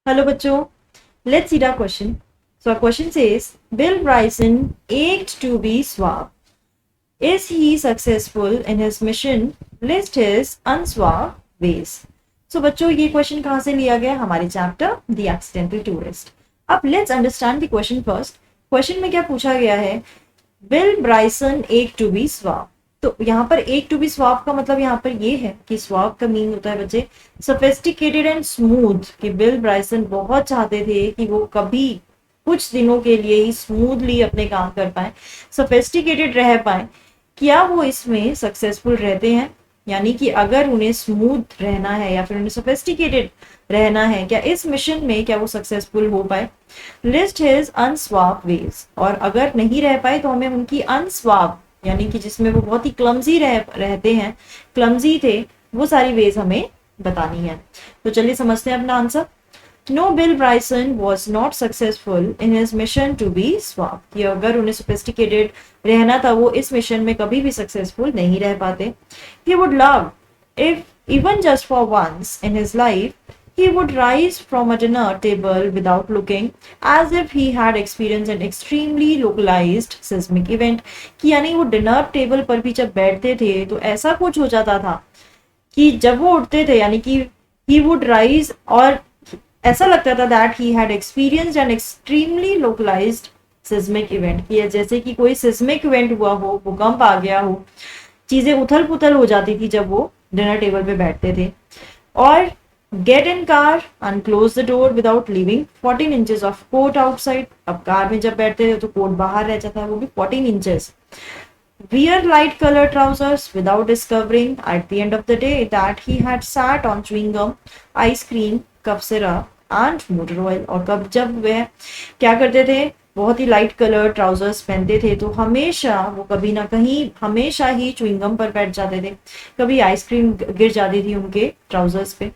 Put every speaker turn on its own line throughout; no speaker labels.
Hello, bachcho. Let's see our question. So, our question says Bill Bryson ached to be suave. Is he successful in his mission? List his unsuave ways. So, बच्चों ये question कहाँ से लिया गया? हमारे chapter the accidental tourist. अब let's understand the question first. Question में क्या पूछा गया है? बिल ब्राइसन एक टू बी स्वाव. तो यहाँ पर एक टू बी स्वाव का मतलब यहाँ पर ये है कि स्वाव का मीन होता है बच्चे सोफिस्टिकेटेड एंड स्मूथ. कि बिल ब्राइसन बहुत चाहते थे कि वो कभी कुछ दिनों के लिए ही स्मूथली अपने काम कर पाए, सोफिस्टिकेटेड रह पाए. क्या वो इसमें सक्सेसफुल रहते हैं? यानी कि अगर उन्हें स्मूथ रहना है या फिर उन्हें सोफिस्टिकेटेड रहना है, क्या इस मिशन में क्या वो सक्सेसफुल हो पाए? List his unusual ways. और अगर नहीं रह पाए तो हमें उनकी अनस्वाव यानी कि जिसमें वो बहुत ही क्लमजी रहते हैं, क्लमजी थे, वो सारी वेज हमें बतानी है. तो चलिए समझते हैं अपना answer. No, Bill Bryson was not successful in his mission to be suave. कि अगर उन्हें sophisticated रहना था, वो इस मिशन में कभी भी सक्सेसफुल नहीं रह पाते. He would love if even just for once in his life he would rise from a dinner table without looking as if he had experienced an extremely localized seismic event. कि यानी वो dinner table पर भी जब बैठते थे तो ऐसा कुछ हो जाता था कि जब वो उठते थे यानी कि he would rise और ऐसा लगता था that he had experienced an extremely localised seismic event. कि जैसे कि कोई सिस्मिक इवेंट हुआ हो, भूकंप आ गया हो, चीजें उथल पुथल हो जाती थी जब वो डिनर टेबल पे बैठते थे. और get in car and close the door without leaving 14 inches of coat outside. अब कार में जब बैठते थे तो कोट बाहर रह जाता है, वो भी 14 inches. Wear light colored trousers without discovering at the end of the day that he had sat on chewing gum, ice cream, cough syrup and motor oil. और कब जब वह क्या करते थे, बहुत ही लाइट कलर ट्राउजर्स पहनते थे तो हमेशा वो कभी ना कहीं हमेशा ही च्युइंगम पर बैठ जाते थे. कभी आइसक्रीम गिर जाती थी उनके ट्राउजर्स पे,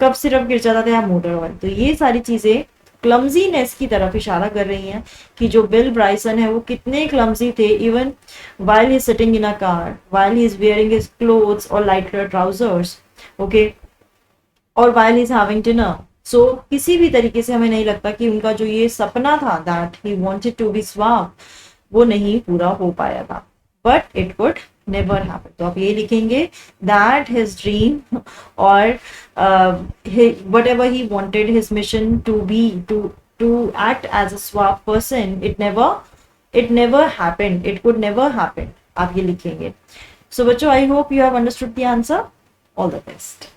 कफ सिरप गिर जाता था या मोटर ऑयल. तो ये सारी चीजें क्लमजीनेस की तरफ इशारा कर रही हैं कि जो बिल ब्राइसन है वो कितने क्लमजी थे. Even while he's sitting in a car, while he's wearing his clothes or light colored trousers, okay, or while he's having dinner. So किसी भी तरीके से हमें नहीं लगता कि उनका जो ये सपना था that he wanted to be suave, वो नहीं पूरा हो पाया था. But it could never happen. तो आप ये लिखेंगे that his dream or whatever he wanted his mission to be, to act as a suave person, it never happened. It could never happen. आप ये लिखेंगे. So बच्चों, I hope you have understood the answer. All the best.